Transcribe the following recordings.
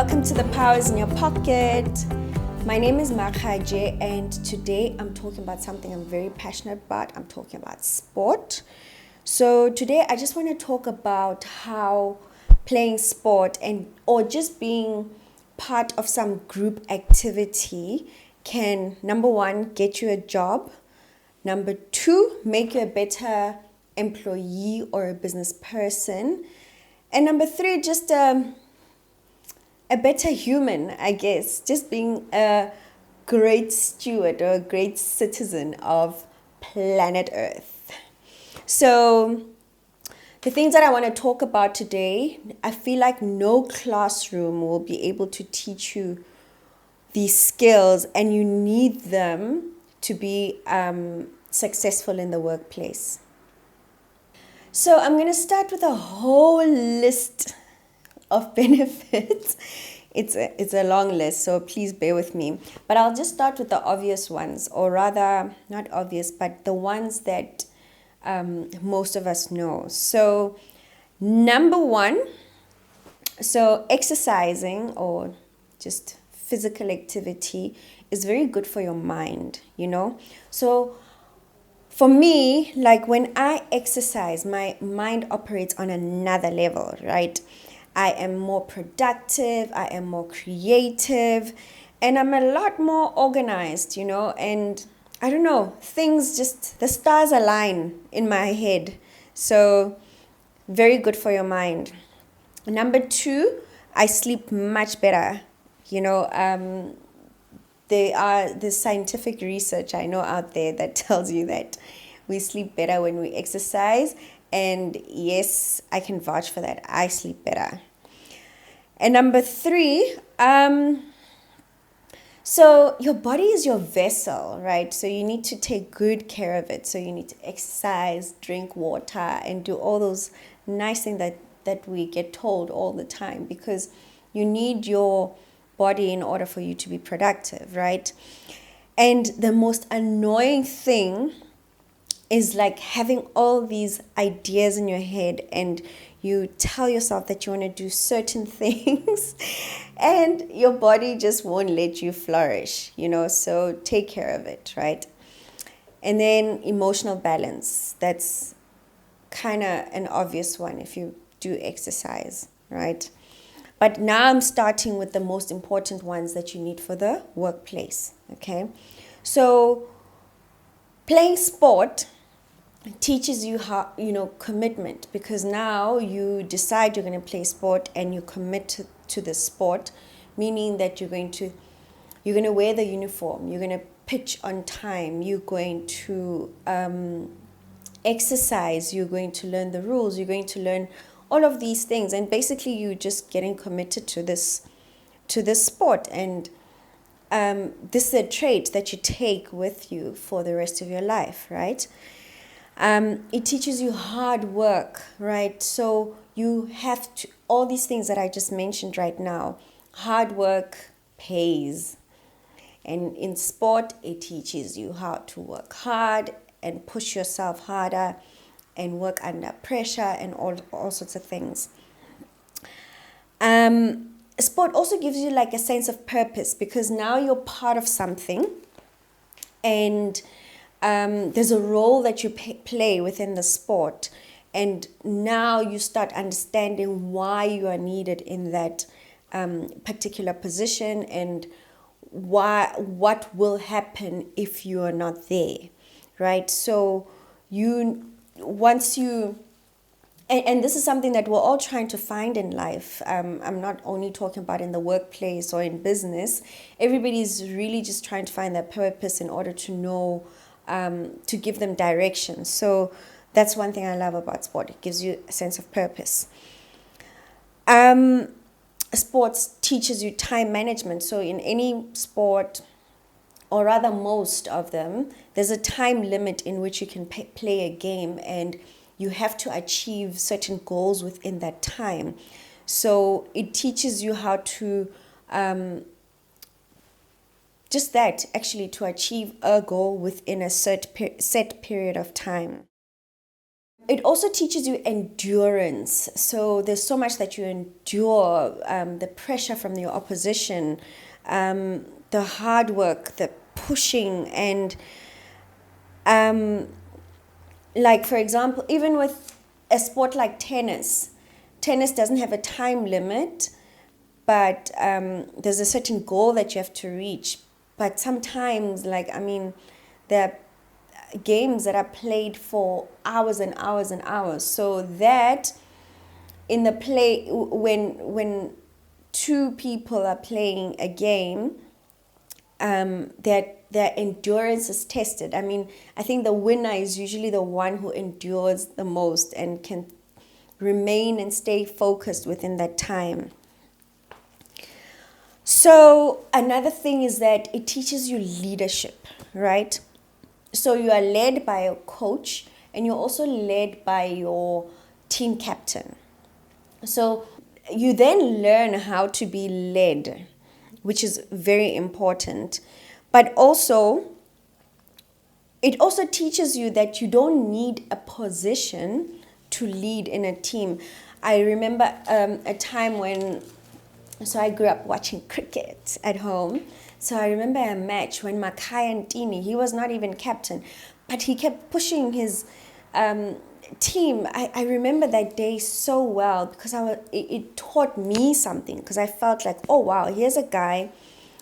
welcome to the Powers in Your Pocket. My name is Makhaje, and today I'm talking about something I'm very passionate about. I'm talking about sport. So today I just want to talk about how playing sport or just being part of some group activity can, number one, get you a job. Number two, make you a better employee or a business person. And number three, just a better human, I guess. Just being a great steward or a great citizen of planet Earth. So the things that I want to talk about today, I feel like no classroom will be able to teach you these skills, and you need them to be successful in the workplace. So I'm going to start with a whole list of benefits. It's a long list, so please bear with me. But I'll just start with the obvious ones, or rather, not obvious, but the ones that most of us know. So number one, so exercising or just physical activity is very good for your mind, So for me, like when I exercise, my mind operates on another level, right? I am more productive, I am more creative, and I'm a lot more organized, and I don't know, the stars align in my head. So very good for your mind. Number two, I sleep much better. There's scientific research I know out there that tells you that we sleep better when we exercise. And yes, I can vouch for that. I sleep better. And number three, so your body is your vessel, right? So you need to take good care of it. So you need to exercise, drink water, and do all those nice things that we get told all the time, because you need your body in order for you to be productive, right? And the most annoying thing is like having all these ideas in your head, and you tell yourself that you want to do certain things and your body just won't let you flourish, so take care of it, right? And then emotional balance, that's kind of an obvious one if you do exercise, right? But now I'm starting with the most important ones that you need for the workplace, okay? So playing sport teaches you how, commitment, because now you decide you're going to play sport and you commit to the sport, meaning that you're going to wear the uniform, you're going to pitch on time, you're going to exercise, you're going to learn the rules, you're going to learn all of these things, and basically you're just getting committed to this sport. And this is a trait that you take with you for the rest of your life, right? It teaches you hard work, right? So you have to, all these things that I just mentioned right now, hard work pays. And in sport, it teaches you how to work hard and push yourself harder and work under pressure and all sorts of things. Sport also gives you like a sense of purpose, because now you're part of something, and there's a role that you play within the sport, and now you start understanding why you are needed in that particular position, and what will happen if you are not there, right? So and this is something that we're all trying to find in life. I'm not only talking about in the workplace or in business. Everybody's really just trying to find their purpose in order to know, to give them direction. So that's one thing I love about sport. It gives you a sense of purpose. Sports teaches you time management. So in any sport, or rather most of them, there's a time limit in which you can play a game, and you have to achieve certain goals within that time. So it teaches you how to to achieve a goal within a set period of time. It also teaches you endurance. So there's so much that you endure, the pressure from your opposition, the hard work, the pushing, and like, for example, even with a sport like tennis doesn't have a time limit, but there's a certain goal that you have to reach. But sometimes, like, I mean, there are games that are played for hours and hours and hours. So that in the play, when two people are playing a game, their endurance is tested. I mean, I think the winner is usually the one who endures the most and can remain and stay focused within that time. So another thing is that it teaches you leadership, right? So you are led by a coach, and you're also led by your team captain. So you then learn how to be led, which is very important. But also, it also teaches you that you don't need a position to lead in a team. I remember a time when, so I grew up watching cricket at home. So I remember a match when Makai and Tini, he was not even captain, but he kept pushing his team. I remember that day so well because it taught me something, because I felt like, oh wow, here's a guy,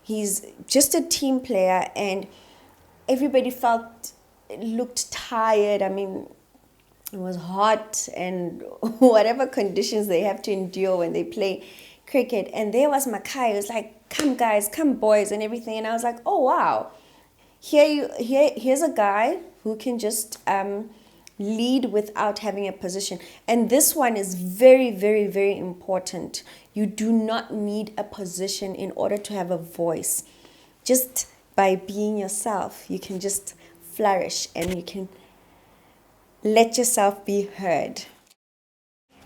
he's just a team player, and everybody looked tired. I mean, it was hot and whatever conditions they have to endure when they play cricket. And there was Makai. It was like, come guys, come boys, and everything. And I was like, oh wow, here's a guy who can just lead without having a position. And this one is very, very, very important. You do not need a position in order to have a voice. Just by being yourself, you can just flourish and you can let yourself be heard.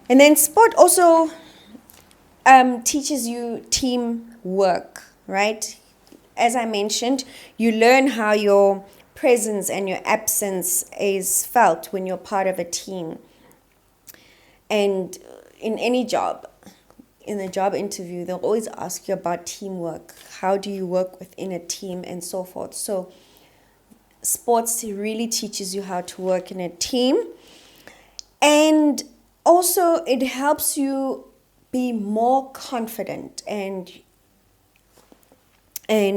And then sport also teaches you teamwork, right? As I mentioned, you learn how your presence and your absence is felt when you're part of a team. And in any job, in a job interview, they'll always ask you about teamwork. How do you work within a team and so forth? So sports really teaches you how to work in a team. And also it helps you be more confident and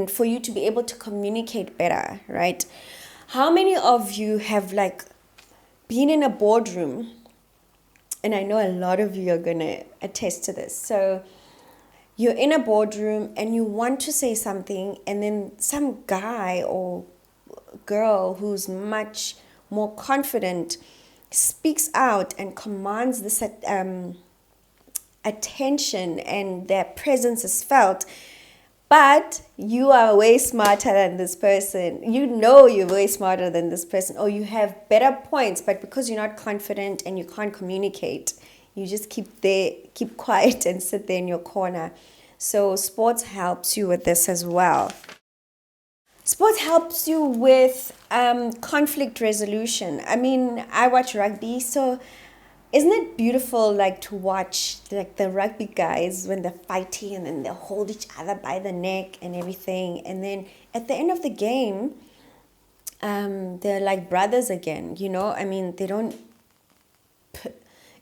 for you to be able to communicate better, right? How many of you have like been in a boardroom? And I know a lot of you are going to attest to this. So you're in a boardroom and you want to say something, and then some guy or girl who's much more confident speaks out and commands this attention, and their presence is felt. But you are way smarter than this person. You know you're way smarter than this person, or you have better points, but because you're not confident and you can't communicate, you just keep quiet and sit there in your corner. So sports helps you with this as well. Sports helps you with conflict resolution. I mean, I watch rugby, so isn't it beautiful, like, to watch like the rugby guys when they're fighting and then they hold each other by the neck and everything, and then at the end of the game, they're like brothers again. You know, I mean, they don't.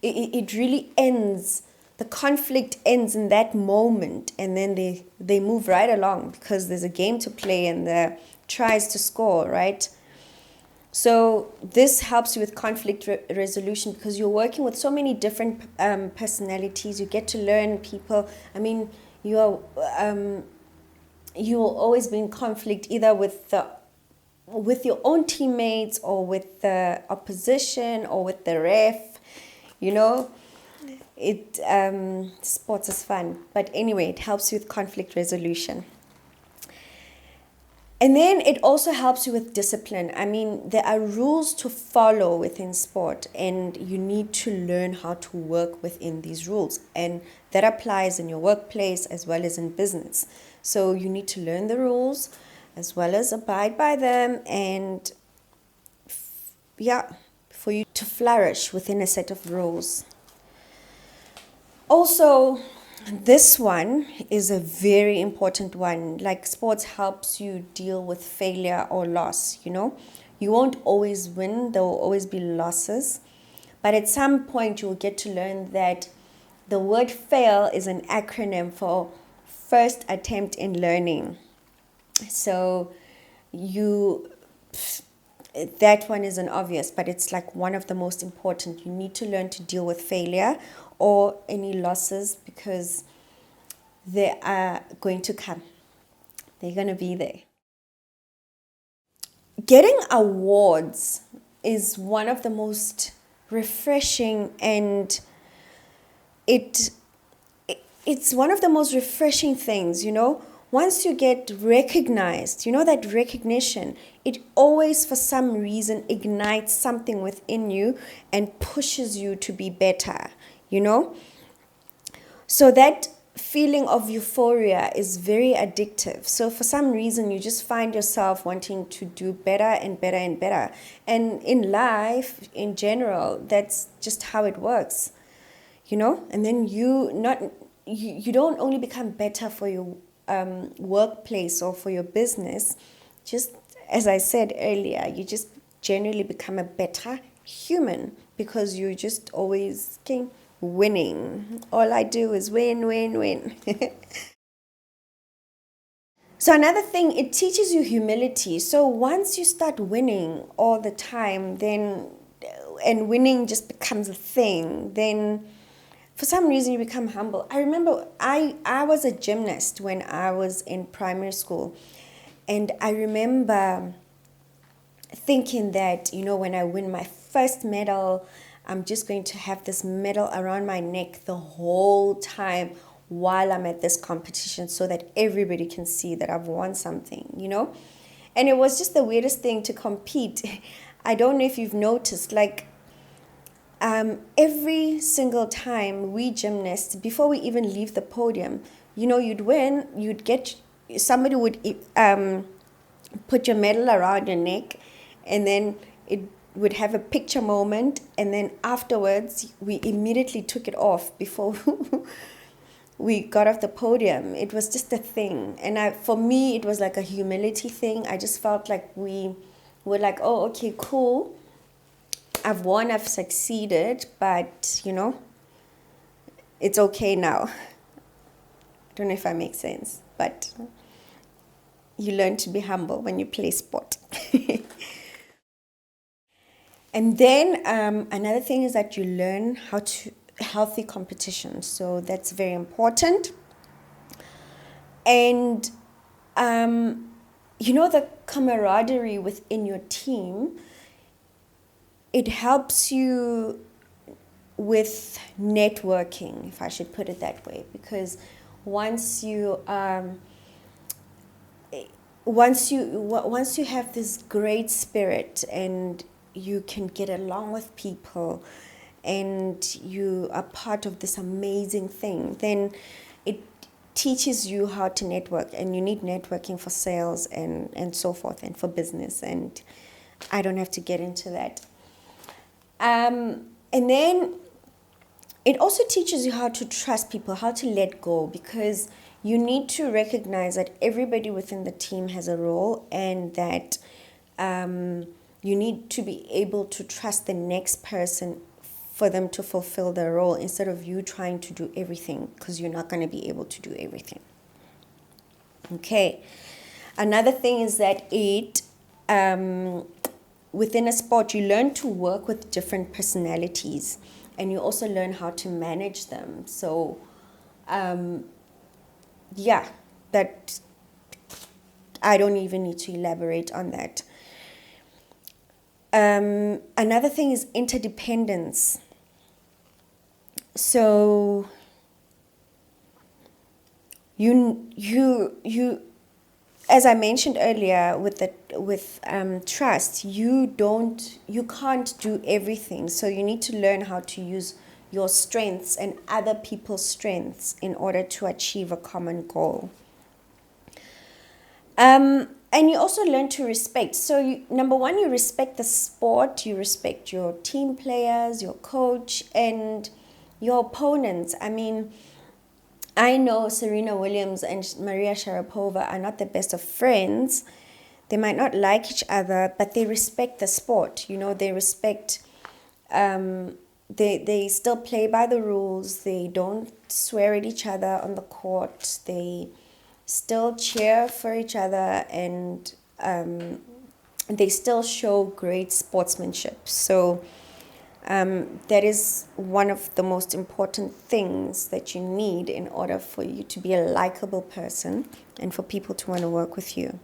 It really ends. The conflict ends in that moment, and then they move right along because there's a game to play and the tries to score, right? So this helps you with conflict resolution because you're working with so many different personalities. You get to learn people. I mean, you'll always be in conflict either with your own teammates or with the opposition or with the ref. You know, sports is fun. But anyway, it helps you with conflict resolution. And then it also helps you with discipline. I mean, there are rules to follow within sport, and you need to learn how to work within these rules. And that applies in your workplace as well as in business. So you need to learn the rules as well as abide by them, and for you to flourish within a set of rules. Also, this one is a very important one. Like, sports helps you deal with failure or loss, you know. You won't always win, there will always be losses. But at some point, you will get to learn that the word fail is an acronym for first attempt in learning. So that one isn't obvious, but it's like one of the most important. You need to learn to deal with failure or any losses, because they are going to come. They're going to be there. Getting awards is one of the most refreshing, and it's one of the most refreshing things, you know. Once you get recognized, you know, that recognition, it always for some reason ignites something within you and pushes you to be better, you know. So that feeling of euphoria is very addictive. So for some reason, you just find yourself wanting to do better and better and better. And in life, in general, that's just how it works, you know. And then you don't only become better for your workplace or for your business. Just as I said earlier, you just generally become a better human, because you're just always winning. All I do is win, win, win. So another thing, it teaches you humility. So once you start winning all the time, and winning just becomes a thing, then for some reason you become humble. I remember I was a gymnast when I was in primary school. And I remember thinking that, you know, when I win my first medal, I'm just going to have this medal around my neck the whole time while I'm at this competition, so that everybody can see that I've won something, you know. And it was just the weirdest thing to compete. I don't know if you've noticed, like, every single time we gymnasts, before we even leave the podium, you know, you'd win, somebody would put your medal around your neck, and then it would have a picture moment, and then afterwards we immediately took it off before we got off the podium. It was just a thing. And for me, it was like a humility thing. I just felt like we were like, oh, okay, cool, I've won, I've succeeded, but, you know, it's okay now. I don't know if that makes sense, but you learn to be humble when you play sport. And then another thing is that you learn how to healthy competition. So that's very important. And you know, the camaraderie within your team, it helps you with networking, if I should put it that way, because once you have this great spirit and you can get along with people and you are part of this amazing thing, then it teaches you how to network. And you need networking for sales and so forth, and for business, and I don't have to get into that. And then it also teaches you how to trust people, how to let go, because you need to recognize that everybody within the team has a role, and that you need to be able to trust the next person for them to fulfill their role, instead of you trying to do everything, because you're not going to be able to do everything. Okay. Another thing is that within a sport, you learn to work with different personalities, and you also learn how to manage them. So, that I don't even need to elaborate on that. Another thing is interdependence. So you as I mentioned earlier, with trust, you can't do everything. So you need to learn how to use your strengths and other people's strengths in order to achieve a common goal. And you also learn to respect. So number one, you respect the sport, you respect your team players, your coach, and your opponents. I mean, I know Serena Williams and Maria Sharapova are not the best of friends. They might not like each other, but they respect the sport. They respect, they still play by the rules. They don't swear at each other on the court. They still cheer for each other, and they still show great sportsmanship. So that is one of the most important things that you need in order for you to be a likable person and for people to want to work with you.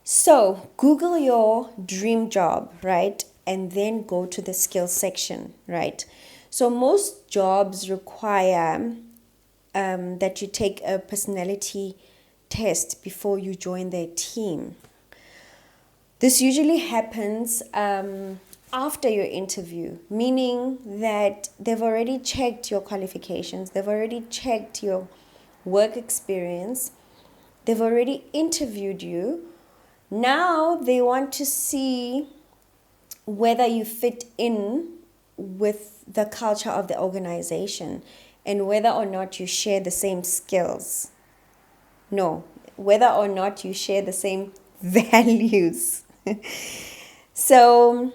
So Google your dream job, right? And then go to the skills section, right? So most jobs require that you take a personality test before you join their team. This usually happens after your interview, meaning that they've already checked your qualifications, they've already checked your work experience, they've already interviewed you. Now they want to see whether you fit in with the culture of the organization and whether or not you share the same skills. No, whether or not you share the same values. So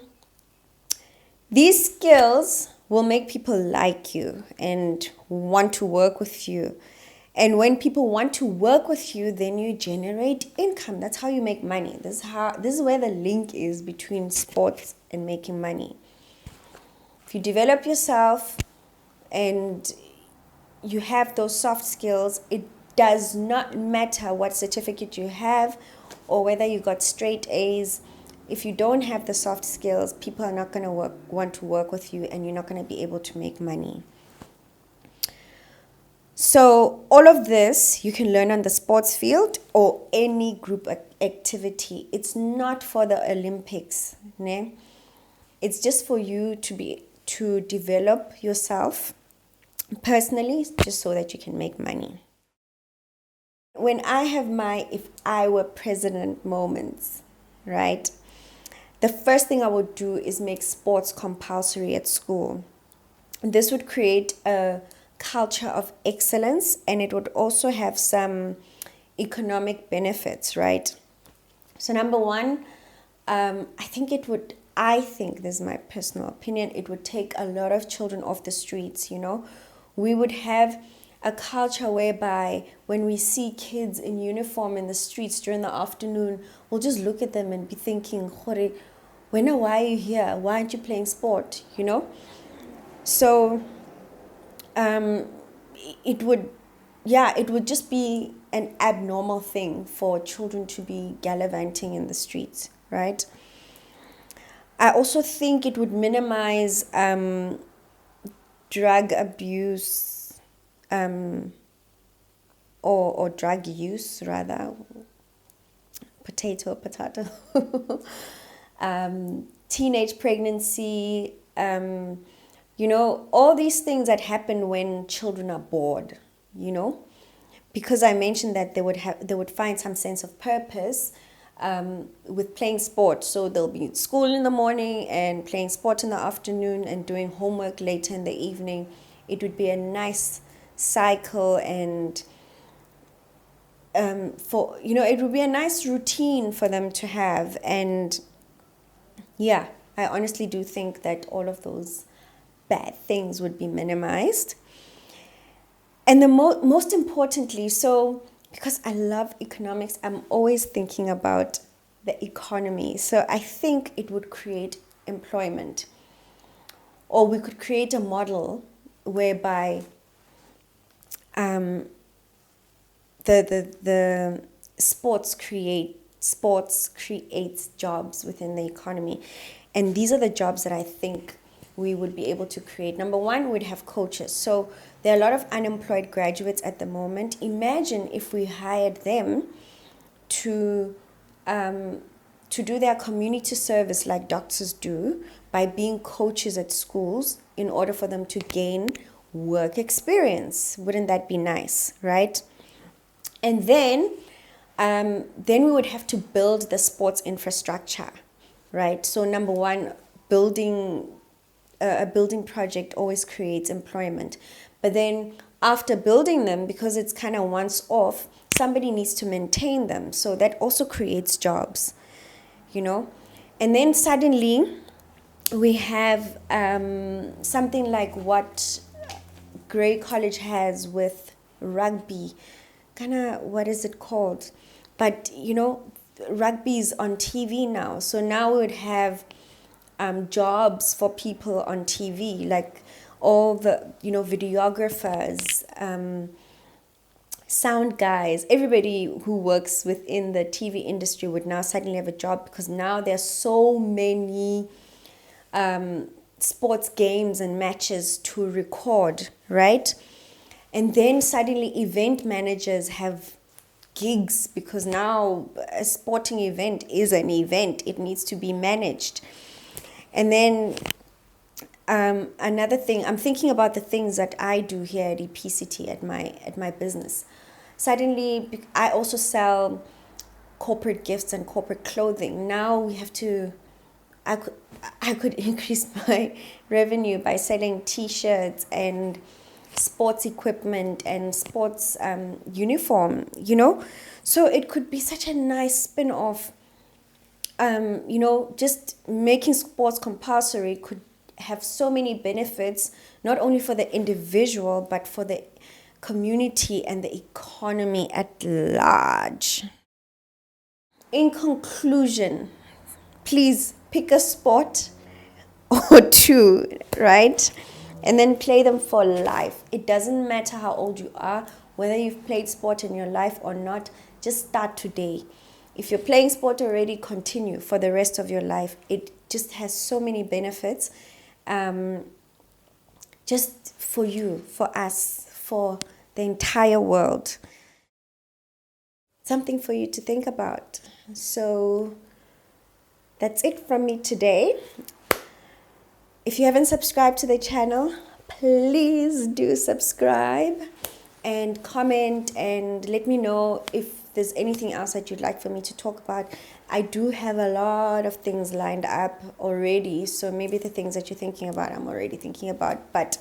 these skills will make people like you and want to work with you. And when people want to work with you, then you generate income. That's how you make money. This is where the link is between sports and making money. If you develop yourself and you have those soft skills, it does not matter what certificate you have or whether you got straight A's. If you don't have the soft skills, people are not going to want to work with you, and you're not going to be able to make money. So all of this you can learn on the sports field or any group activity. It's not for the Olympics, né? It's just for you to develop yourself personally, just so that you can make money. When I have my if I were president moments, right? The first thing I would do is make sports compulsory at school. This would create a culture of excellence, and it would also have some economic benefits, right? So number one, I think this is my personal opinion, it would take a lot of children off the streets. We would have a culture whereby when we see kids in uniform in the streets during the afternoon, we'll just look at them and be thinking, why are you here? Why aren't you playing sport? So it would just be an abnormal thing for children to be gallivanting in the streets, right? I also think it would minimize drug abuse or drug use, rather. Potato. Teenage pregnancy, all these things that happen when children are bored, because I mentioned that they would find some sense of purpose with playing sport. So they'll be at school in the morning and playing sport in the afternoon and doing homework later in the evening. It would be a nice cycle, and it would be a nice routine for them to have. And yeah, I honestly do think that all of those bad things would be minimized. And the most importantly, so because I love economics, I'm always thinking about the economy. So I think it would create employment, or we could create a model whereby the sports creates jobs within the economy. And these are the jobs that I think we would be able to create. Number one, we'd have coaches. So there are a lot of unemployed graduates at the moment. Imagine if we hired them to do their community service like doctors do by being coaches at schools in order for them to gain work experience. Wouldn't that be nice, right? And then then we would have to build the sports infrastructure, right? So number one, building a building project always creates employment. But then after building them, because it's kind of once off, somebody needs to maintain them. So that also creates jobs, you know. And then suddenly we have something like what Grey College has with rugby. Kind of, what is it called? But, you know, rugby is on TV now. So now we would have jobs for people on TV, like all the, you know, videographers, sound guys, everybody who works within the TV industry would now suddenly have a job, because now there's so many sports games and matches to record, right? And then suddenly event managers have gigs, because now a sporting event is an event. It needs to be managed. And then another thing, I'm thinking about the things that I do here at EPCT at my business. Suddenly, I also sell corporate gifts and corporate clothing. Now we have to, I could increase my revenue by selling T-shirts and sports equipment and sports uniform, you know. So it could be such a nice spin-off. You know, just making sports compulsory could have so many benefits, not only for the individual, but for the community and the economy at large. In conclusion, please pick a sport or two, right? And then play them for life. It doesn't matter how old you are, whether you've played sport in your life or not, just start today. If you're playing sport already, continue for the rest of your life. It just has so many benefits. Just for you, for us, for the entire world. Something for you to think about. So that's it from me today. If you haven't subscribed to the channel, please do subscribe and comment and let me know if there's anything else that you'd like for me to talk about. I do have a lot of things lined up already, so maybe the things that you're thinking about, I'm already thinking about, but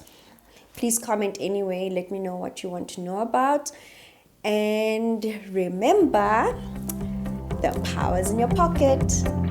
please comment anyway. Let me know what you want to know about. And remember, the power's in your pocket.